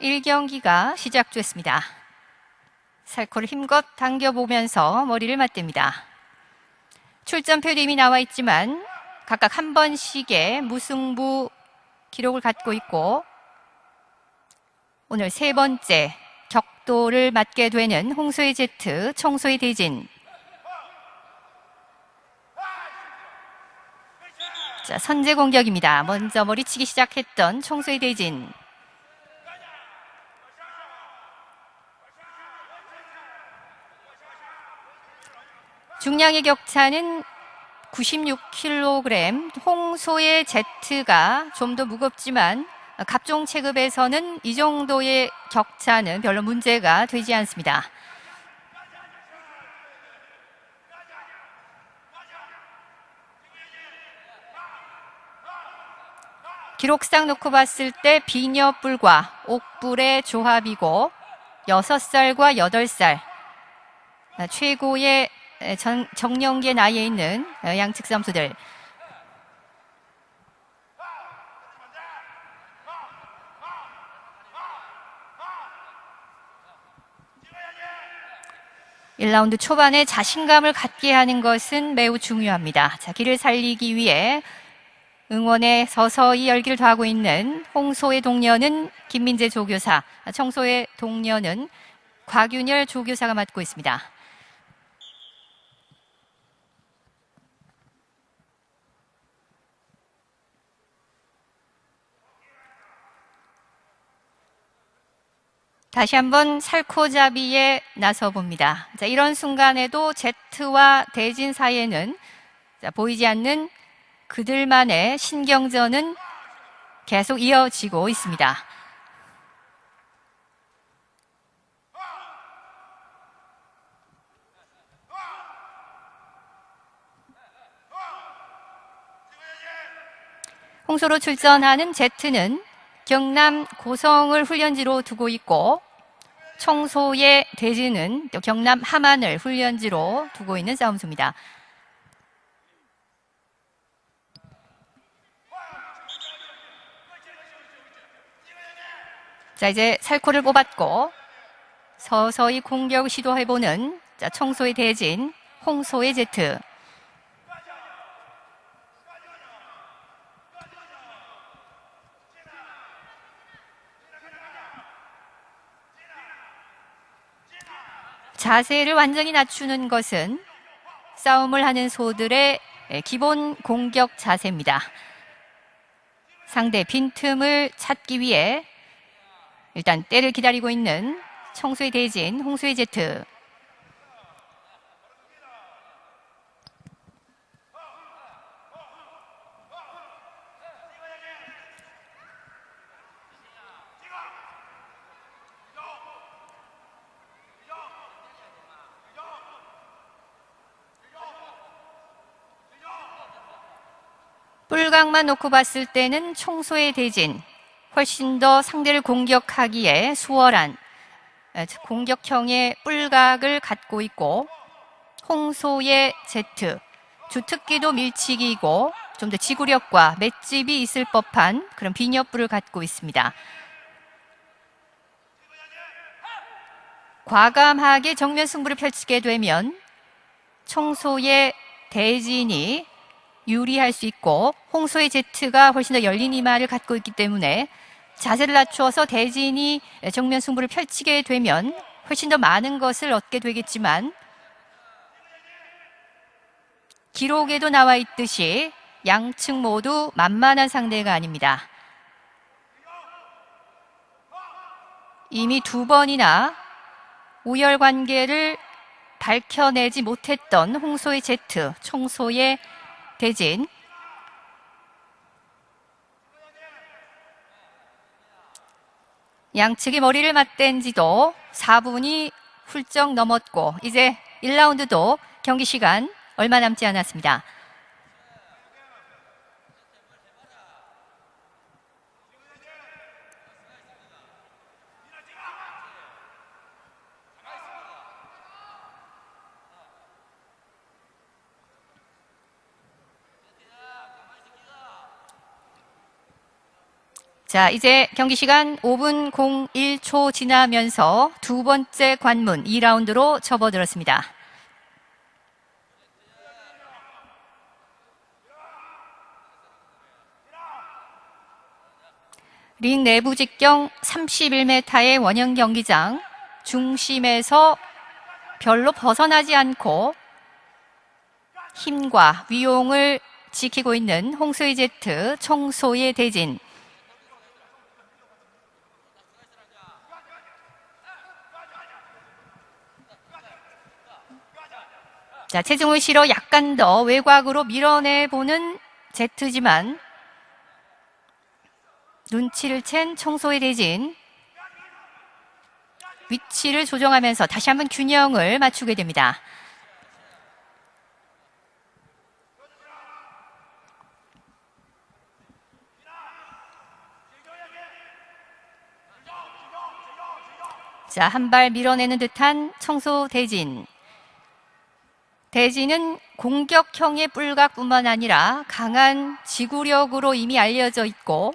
1경기가 시작됐습니다. 살코를 힘껏 당겨보면서 머리를 맞댑니다. 출전표도 이미 나와 있지만 각각 한 번씩의 무승부 기록을 갖고 있고 오늘 세 번째 격돌을 맞게 되는 홍소의 제트, 청소의 대진. 자, 선제 공격입니다. 먼저 머리치기 시작했던 청소의 대진. 중량의 격차는 96kg, 홍소의 제트가 좀 더 무겁지만 갑종 체급에서는 이 정도의 격차는 별로 문제가 되지 않습니다. 기록상 놓고 봤을 때 비녀뿔과 옥뿔의 조합이고 6살과 8살 최고의 정년기의 나이에 있는 양측 선수들. (1라운드) 초반에 자신감을 갖게 하는 것은 매우 중요합니다. 자, 기를 살리기 위해 응원에 서서히 열기를 더하고 있는 홍소의 동료는 김민재 조교사, 청소의 동료는 곽윤열 조교사가 맡고 있습니다. 다시 한번 살코잡이에 나서봅니다. 자, 이런 순간에도 제트와 대진 사이에는 보이지 않는 그들만의 신경전은 계속 이어지고 있습니다. 홍소로 출전하는 제트는 경남 고성을 훈련지로 두고 있고 청소의 대진은 경남 함안을 훈련지로 두고 있는 싸움수입니다. 자, 이제 살코를 뽑았고 서서히 공격을 시도해보는 청소의 대진, 홍소의 제트. 자세를 완전히 낮추는 것은 싸움을 하는 소들의 기본 공격 자세입니다. 상대 빈틈을 찾기 위해 일단 때를 기다리고 있는 청소의 대진, 홍소의 제트. 뿔각만 놓고 봤을 때는 청소의 대진, 훨씬 더 상대를 공격하기에 수월한 공격형의 뿔각을 갖고 있고 홍소의 제트, 주특기도 밀치기이고 좀 더 지구력과 맷집이 있을 법한 그런 비녀뿔을 갖고 있습니다. 과감하게 정면 승부를 펼치게 되면 청소의 대진이 유리할 수 있고 홍소의 제트가 훨씬 더 열린 이마를 갖고 있기 때문에 자세를 낮추어서 대진이 정면 승부를 펼치게 되면 훨씬 더 많은 것을 얻게 되겠지만 기록에도 나와 있듯이 양측 모두 만만한 상대가 아닙니다. 이미 2번이나 우열관계를 밝혀내지 못했던 홍소의 제트, 청소의 대진. 양측이 머리를 맞댄 지도 4분이 훌쩍 넘었고 이제 1라운드도 경기 시간 얼마 남지 않았습니다. 자, 이제 경기 시간 5분 01초 지나면서 두 번째 관문 2라운드로 접어들었습니다. 링 내부 직경 31m의 원형 경기장 중심에서 별로 벗어나지 않고 힘과 위용을 지키고 있는 홍소희 제트 청소의 대진. 자, 체중을 실어 약간 더 외곽으로 밀어내보는 제트지만 눈치를 챈 청소의 대진. 위치를 조정하면서 다시 한번 균형을 맞추게 됩니다. 자, 한 발 밀어내는 듯한 청소 대진. 대진은 공격형의 뿔각뿐만 아니라 강한 지구력으로 이미 알려져 있고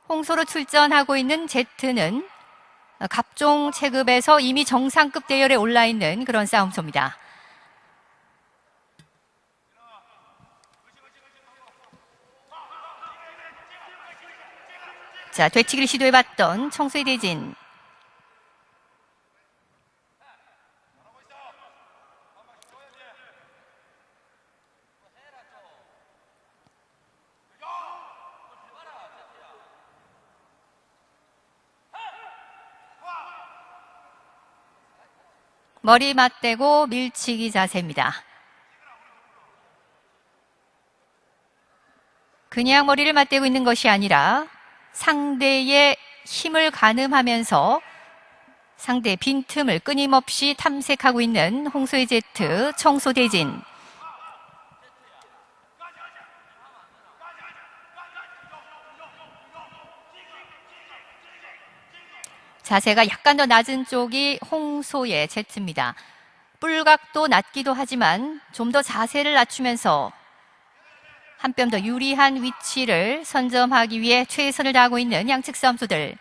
홍소로 출전하고 있는 제트는 갑종 체급에서 이미 정상급 대열에 올라 있는 그런 싸움소입니다. 자, 되치기를 시도해봤던 청소의 대진. 머리 맞대고 밀치기 자세입니다. 그냥 머리를 맞대고 있는 것이 아니라 상대의 힘을 가늠하면서 상대의 빈틈을 끊임없이 탐색하고 있는 홍소희 제트 청소 대진. 자세가 약간 더 낮은 쪽이 홍소의 제트입니다. 뿔각도 낮기도 하지만 좀 더 자세를 낮추면서 한 뼘 더 유리한 위치를 선점하기 위해 최선을 다하고 있는 양측 싸움수들.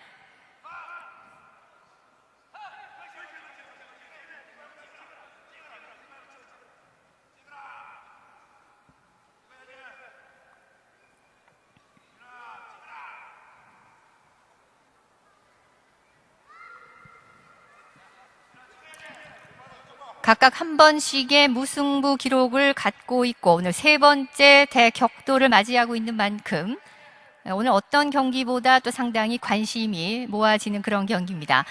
각각 한 번씩의 무승부 기록을 갖고 있고 오늘 세 번째 대격돌을 맞이하고 있는 만큼 오늘 어떤 경기보다 또 상당히 관심이 모아지는 그런 경기입니다.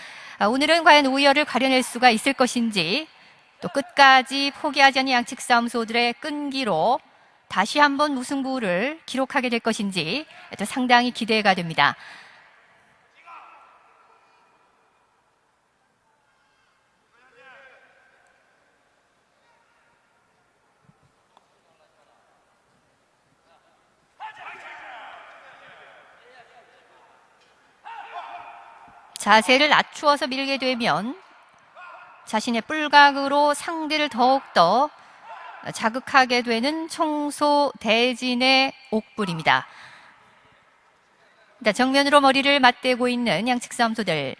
오늘은 과연 우열을 가려낼 수가 있을 것인지 또 끝까지 포기하지 않는 양측 싸움소들의 끈기로 다시 한번 무승부를 기록하게 될 것인지 또 상당히 기대가 됩니다. 자세를 낮추어서 밀게 되면 자신의 뿔각으로 상대를 더욱더 자극하게 되는 청소 대진의 옥불입니다. 정면으로 머리를 맞대고 있는 양측 싸움소들.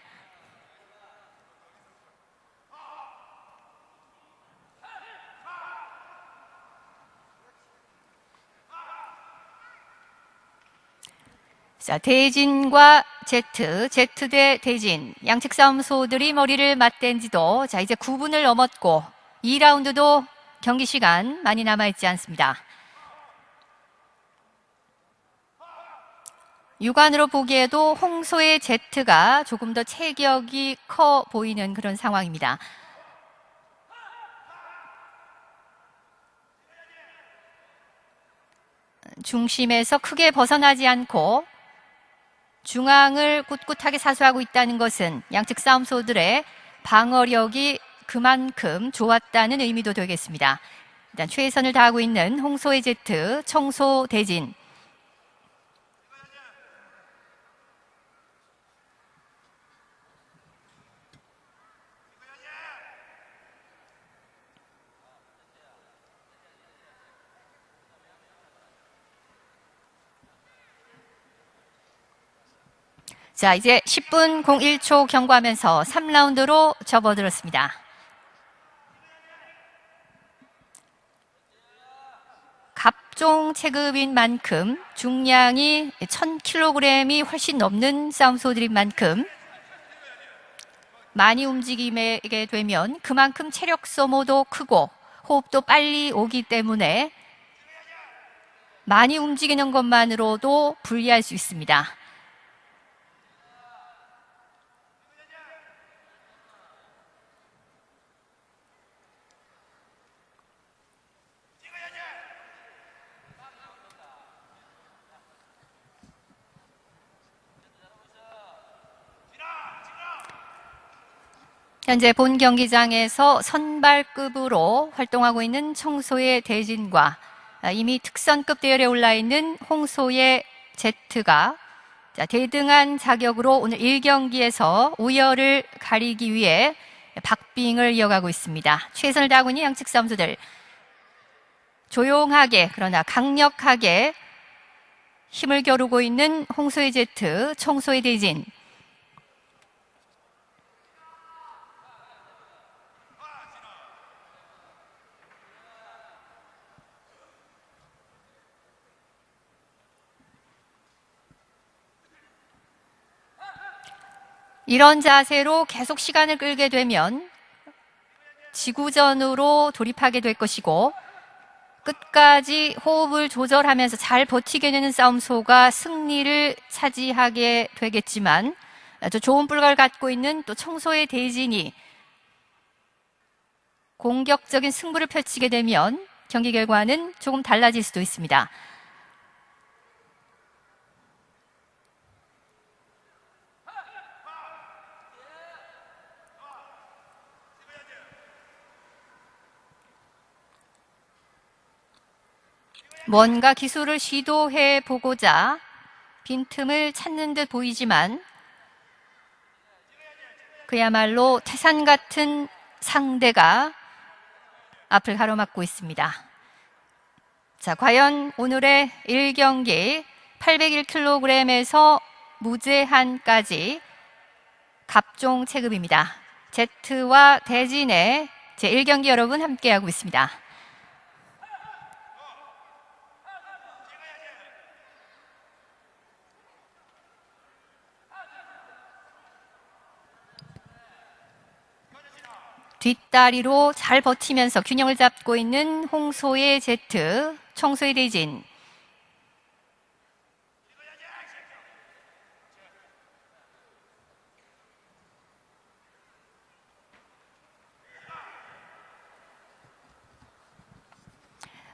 자, 대진과 제트, 제트 대 대진. 양측 싸움소들이 머리를 맞댄 지도 자, 이제 9분을 넘었고 2라운드도 경기 시간 많이 남아있지 않습니다. 육안으로 보기에도 홍소의 제트가 조금 더 체격이 커 보이는 그런 상황입니다. 중심에서 크게 벗어나지 않고 중앙을 꿋꿋하게 사수하고 있다는 것은 양측 싸움소들의 방어력이 그만큼 좋았다는 의미도 되겠습니다. 일단 최선을 다하고 있는 홍소의 제트 청소 대진. 자, 이제 10분 01초 경과하면서 3라운드로 접어들었습니다. 갑종 체급인 만큼 중량이 1000kg이 훨씬 넘는 싸움소들인 만큼 많이 움직이게 되면 그만큼 체력 소모도 크고 호흡도 빨리 오기 때문에 많이 움직이는 것만으로도 불리할 수 있습니다. 현재 본 경기장에서 선발급으로 활동하고 있는 청소의 대진과 이미 특선급 대열에 올라 있는 홍소의 제트가 대등한 자격으로 오늘 1경기에서 우열을 가리기 위해 박빙을 이어가고 있습니다. 최선을 다하고 있는 양측 선수들 조용하게 그러나 강력하게 힘을 겨루고 있는 홍소의 제트, 청소의 대진. 이런 자세로 계속 시간을 끌게 되면 지구전으로 돌입하게 될 것이고 끝까지 호흡을 조절하면서 잘 버티게 되는 싸움소가 승리를 차지하게 되겠지만 아주 좋은 불가를 갖고 있는 또 청소의 대진이 공격적인 승부를 펼치게 되면 경기 결과는 조금 달라질 수도 있습니다. 뭔가 기술을 시도해 보고자 빈틈을 찾는 듯 보이지만 그야말로 태산 같은 상대가 앞을 가로막고 있습니다. 자, 과연 오늘의 1경기 801kg에서 무제한까지 갑종 체급입니다. 제트와 대진의 제1경기 여러분 함께하고 있습니다. 뒷다리로 잘 버티면서 균형을 잡고 있는 홍소의 제트, 청소의 대진.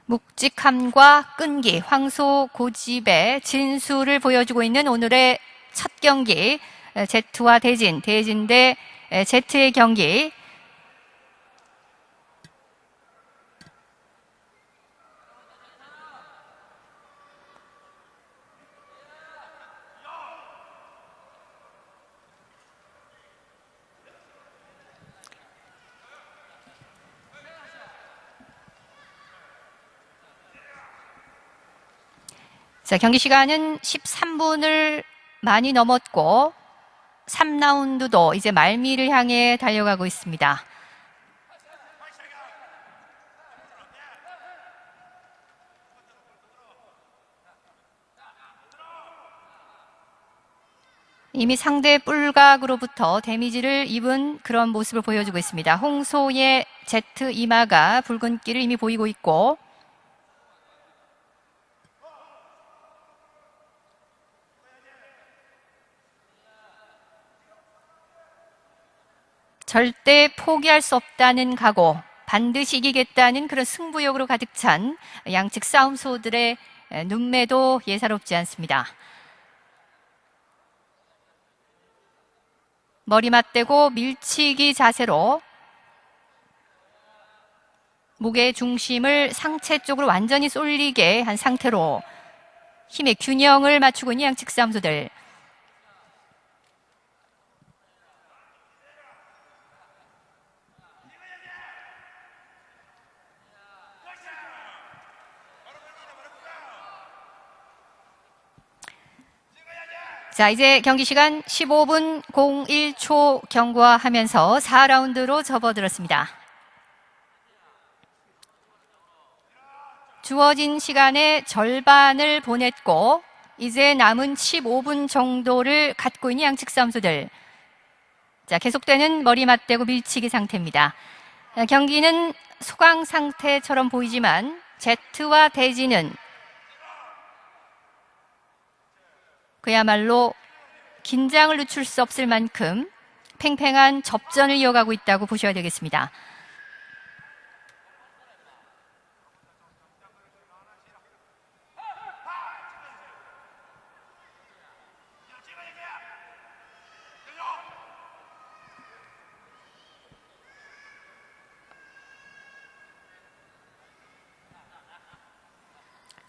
묵직함과 끈기, 황소 고집의 진수를 보여주고 있는 오늘의 첫 경기, 제트와 대진, 대진 대 제트의 경기. 자, 경기 시간은 13분을 많이 넘었고 3라운드도 이제 말미를 향해 달려가고 있습니다. 이미 상대 뿔각으로부터 데미지를 입은 그런 모습을 보여주고 있습니다. 홍소의 제트 이마가 붉은기를 이미 보이고 있고 절대 포기할 수 없다는 각오, 반드시 이기겠다는 그런 승부욕으로 가득 찬 양측 싸움소들의 눈매도 예사롭지 않습니다. 머리 맞대고 밀치기 자세로 목의 중심을 상체 쪽으로 완전히 쏠리게 한 상태로 힘의 균형을 맞추고 있는 양측 싸움소들. 자, 이제 경기 시간 15분 01초 경과하면서 4라운드로 접어들었습니다. 주어진 시간의 절반을 보냈고 이제 남은 15분 정도를 갖고 있는 양측 선수들. 자, 계속되는 머리 맞대고 밀치기 상태입니다. 경기는 소강 상태처럼 보이지만 제트와 대진은 그야말로 긴장을 늦출 수 없을 만큼 팽팽한 접전을 이어가고 있다고 보셔야 되겠습니다.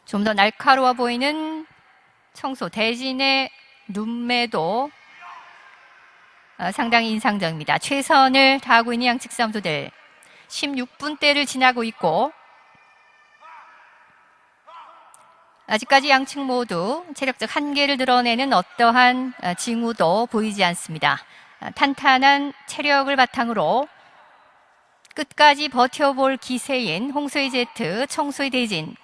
좀 더 날카로워 보이는 청소 대진의 눈매도 상당히 인상적입니다. 최선을 다하고 있는 양측 선수들 16분대를 지나고 있고 아직까지 양측 모두 체력적 한계를 드러내는 어떠한 징후도 보이지 않습니다. 탄탄한 체력을 바탕으로 끝까지 버텨볼 기세인 홍소희 제트, 청소희 대진.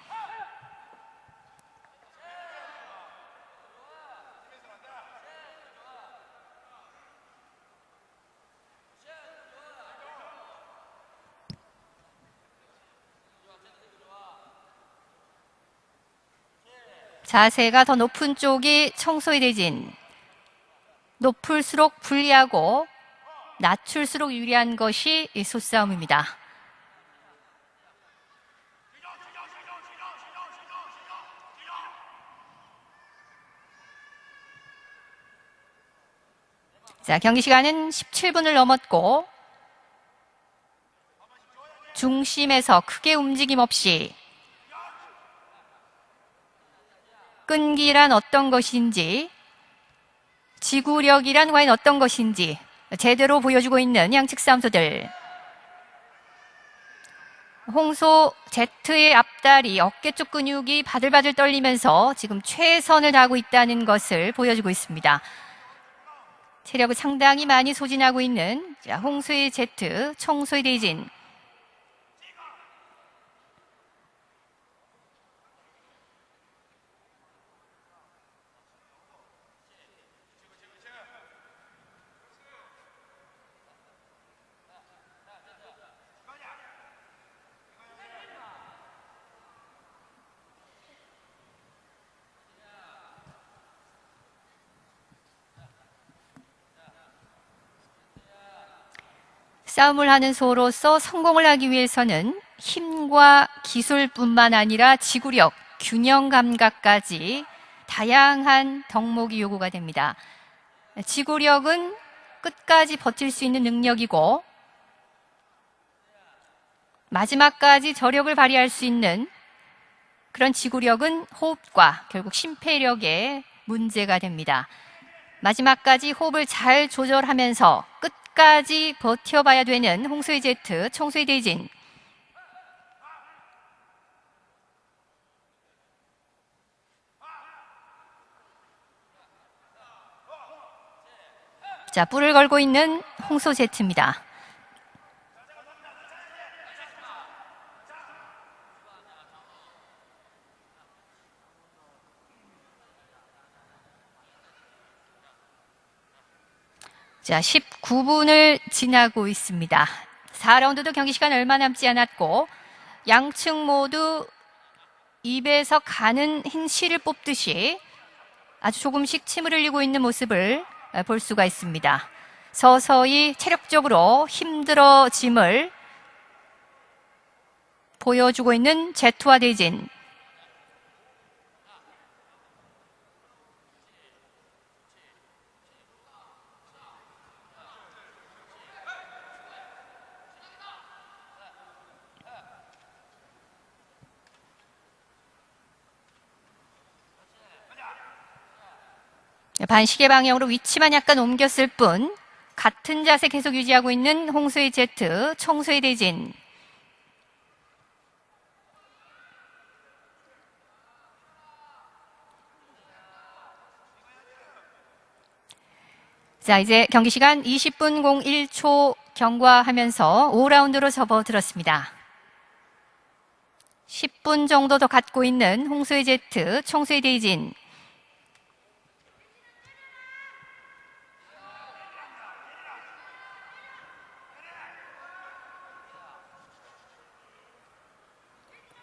자세가 더 높은 쪽이 청소희 대진. 높을수록 불리하고 낮출수록 유리한 것이 이 소싸움입니다. 자, 경기 시간은 17분을 넘었고 중심에서 크게 움직임 없이 끈기란 어떤 것인지 지구력이란 과연 어떤 것인지 제대로 보여주고 있는 양측 선수들. 홍소 제트의 앞다리, 어깨 쪽 근육이 바들바들 떨리면서 지금 최선을 다하고 있다는 것을 보여주고 있습니다. 체력을 상당히 많이 소진하고 있는 홍소의 제트, 청소의 대진. 싸움을 하는 소로서 성공을 하기 위해서는 힘과 기술뿐만 아니라 지구력, 균형 감각까지 다양한 덕목이 요구가 됩니다. 지구력은 끝까지 버틸 수 있는 능력이고 마지막까지 저력을 발휘할 수 있는 그런 지구력은 호흡과 결국 심폐력의 문제가 됩니다. 마지막까지 호흡을 잘 조절하면서 끝까지 버텨봐야 되는 홍소희 제트, 청소희 대진. 자, 뿔을 걸고 있는 홍소 제트입니다. 자, 19분을 지나고 있습니다. 4라운드도 경기 시간 얼마 남지 않았고 양측 모두 입에서 가는 흰 실을 뽑듯이 아주 조금씩 침을 흘리고 있는 모습을 볼 수가 있습니다. 서서히 체력적으로 힘들어짐을 보여주고 있는 제트와 대진. 반시계 방향으로 위치만 약간 옮겼을 뿐 같은 자세 계속 유지하고 있는 홍소희 제트, 청소희 대진. 자, 이제 경기 시간 20분 01초 경과하면서 5라운드로 접어들었습니다. 10분 정도 더 갖고 있는 홍수의 제트, 청수의 대진.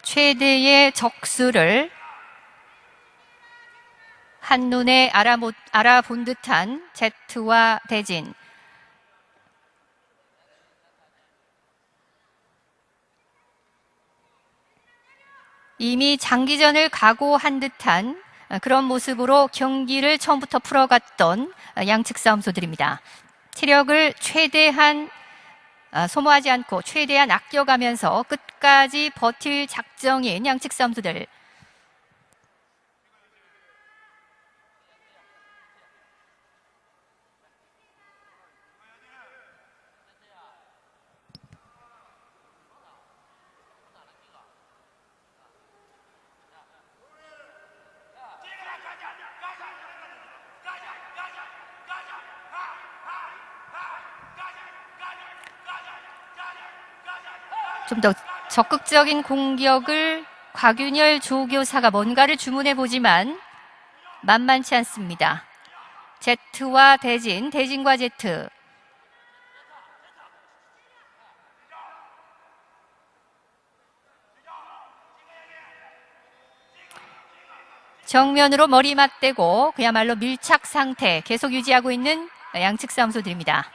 최대의 적수를 한눈에 알아본 듯한 제트와 대진. 이미 장기전을 각오한 듯한 그런 모습으로 경기를 처음부터 풀어갔던 양측 싸움소들입니다. 체력을 최대한 소모하지 않고 최대한 아껴가면서 끝까지 버틸 작정인 양측 싸움소들. 좀 더 적극적인 공격을 곽윤열 조교사가 뭔가를 주문해 보지만 만만치 않습니다. 제트와 대진, 대진과 제트. 정면으로 머리 맞대고 그야말로 밀착 상태 계속 유지하고 있는 양측 싸움소들입니다.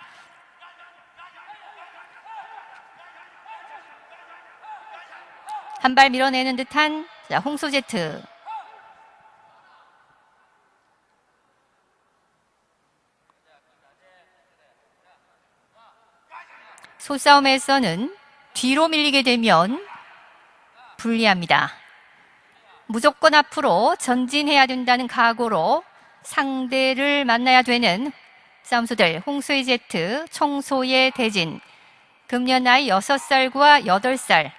한 발 밀어내는 듯한 홍수 제트. 소싸움에서는 뒤로 밀리게 되면 불리합니다. 무조건 앞으로 전진해야 된다는 각오로 상대를 만나야 되는 싸움소들. 홍수의 제트, 청소의 대진. 금년 나이 6살과 8살.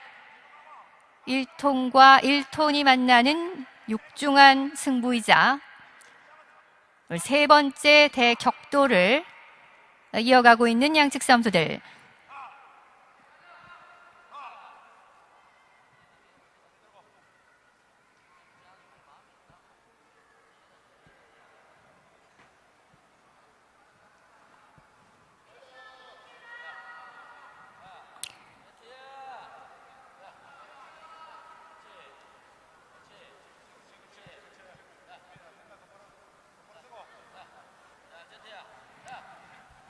1톤과 1톤이 만나는 육중한 승부이자 세 번째 대격돌을 이어가고 있는 양측 싸움소들.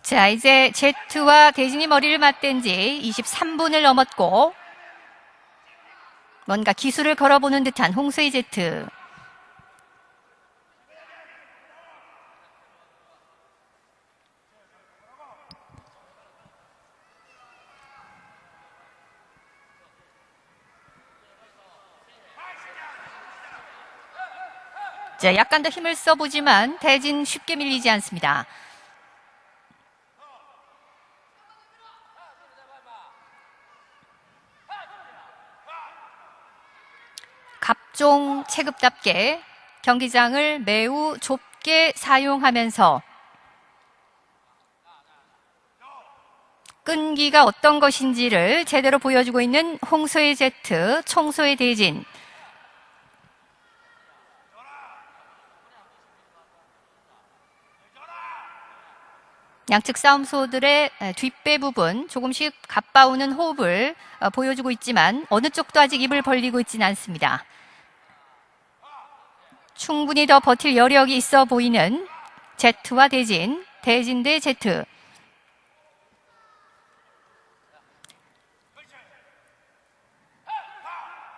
자, 이제 제트와 대진이 머리를 맞댄 지 23분을 넘었고 뭔가 기술을 걸어보는 듯한 홍수의 제트. 자, 약간 더 힘을 써보지만 대진 쉽게 밀리지 않습니다. 갑종 체급답게 경기장을 매우 좁게 사용하면서 끈기가 어떤 것인지를 제대로 보여주고 있는 홍수의 제트, 청소의 대진. 양측 싸움소들의 뒷배 부분 조금씩 가빠오는 호흡을 보여주고 있지만 어느 쪽도 아직 입을 벌리고 있지는 않습니다. 충분히 더 버틸 여력이 있어 보이는 제트와 대진, 대진 대 제트.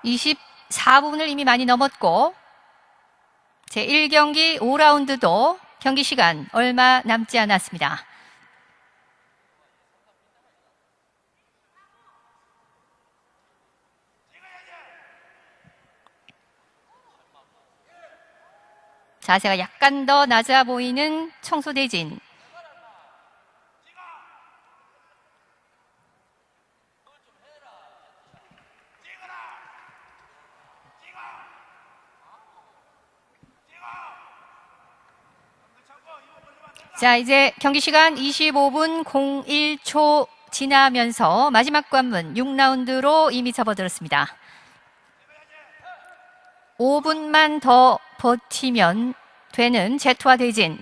(24분을) 이미 많이 넘었고 제1경기 5라운드도 경기 시간 얼마 남지 않았습니다. 자세가 약간 더 낮아 보이는 청소대진. 자, 이제 경기 시간 25분 01초 지나면서 마지막 관문 6라운드로 이미 접어들었습니다. 5분만 더 버티면 되는 제트와 대진.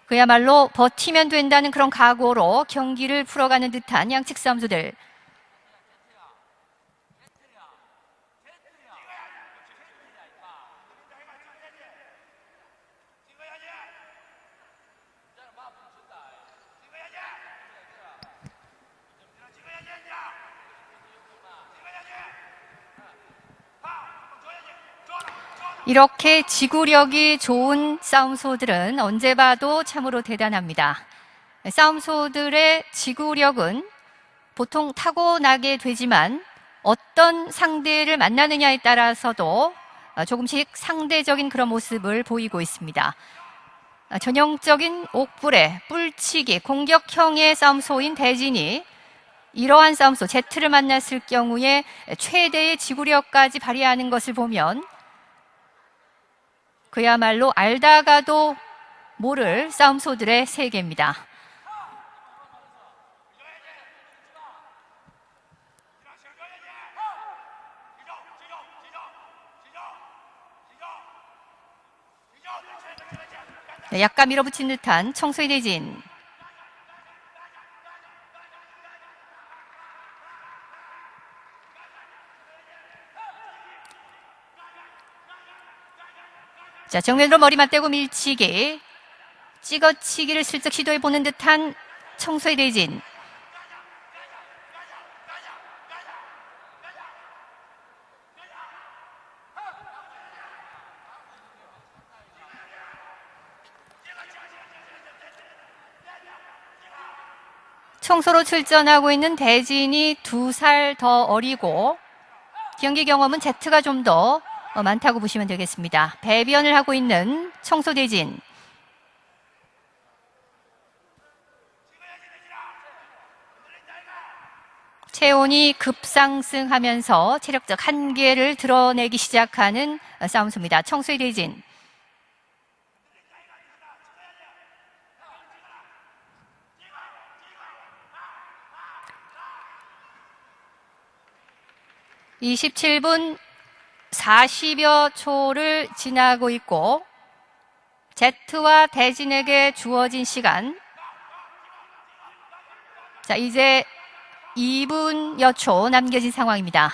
그야말로 버티면 된다는 그런 각오로 경기를 풀어가는 듯한 양측 선수들. 이렇게 지구력이 좋은 싸움소들은 언제 봐도 참으로 대단합니다. 싸움소들의 지구력은 보통 타고나게 되지만 어떤 상대를 만나느냐에 따라서도 조금씩 상대적인 그런 모습을 보이고 있습니다. 전형적인 옥불의 뿔치기, 공격형의 싸움소인 대진이 이러한 싸움소, 제트를 만났을 경우에 최대의 지구력까지 발휘하는 것을 보면 그야말로 알다가도 모를 싸움소들의 세계입니다. 약간 밀어붙인 듯한 청소의 대진. 자, 정면으로 머리 맞대고 밀치기. 찍어치기를 슬쩍 시도해보는 듯한 청소의 대진. 청소로 출전하고 있는 대진이 2살 더 어리고 경기 경험은 제트가 좀 더 많다고 보시면 되겠습니다. 배변을 하고 있는 청소 대진. 체온이 급상승하면서 체력적 한계를 드러내기 시작하는 싸움소입니다. 청소의 대진. (27분 40여 초를 지나고 있고 제트와 대진에게 주어진 시간 자 이제 2분여 초 남겨진 상황입니다.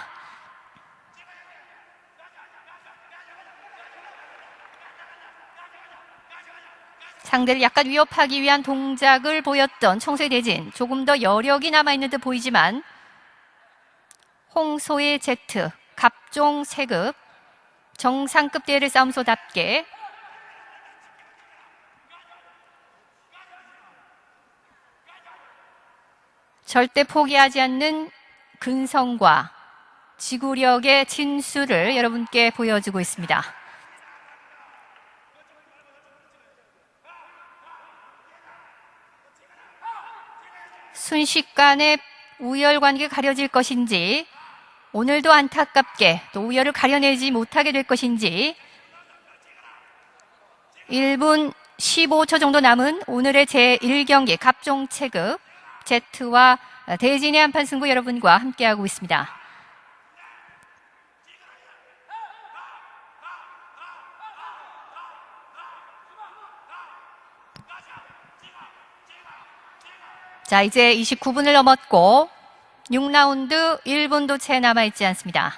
상대를 약간 위협하기 위한 동작을 보였던 청소의 대진. 조금 더 여력이 남아있는 듯 보이지만 홍소의 제트, 갑종 세급, 정상급 대회를 싸움소답게 절대 포기하지 않는 근성과 지구력의 진수를 여러분께 보여주고 있습니다. 순식간에 우열 관계가 가려질 것인지 오늘도 안타깝게 또 우열을 가려내지 못하게 될 것인지 1분 15초 정도 남은 오늘의 제1경기 갑종 체급 제트와 대진의 한판 승부 여러분과 함께하고 있습니다. 자, 이제 29분을 넘었고 6라운드 1분도 채 남아있지 않습니다.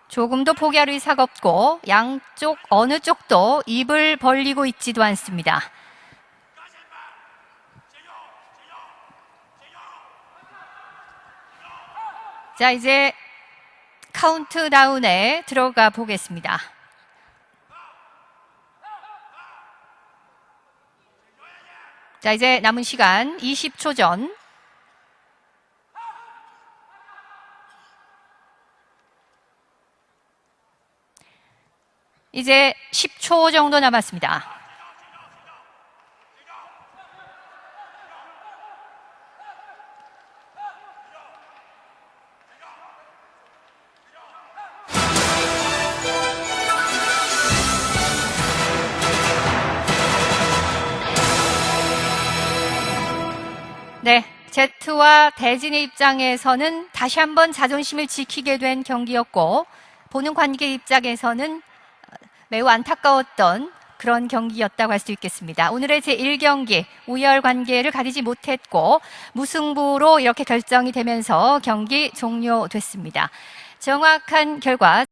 조금도 포기할 의사가 없고 양쪽 어느 쪽도 입을 벌리고 있지도 않습니다. 자, 이제 카운트다운에 들어가 보겠습니다. 자, 이제 남은 시간 20초 전. 이제 10초 정도 남았습니다. 네, 제트와 대진의 입장에서는 다시 한번 자존심을 지키게 된 경기였고 보는 관객 입장에서는 매우 안타까웠던 그런 경기였다고 할 수 있겠습니다. 오늘의 제1경기 우열 관계를 가리지 못했고 무승부로 이렇게 결정이 되면서 경기 종료됐습니다. 정확한 결과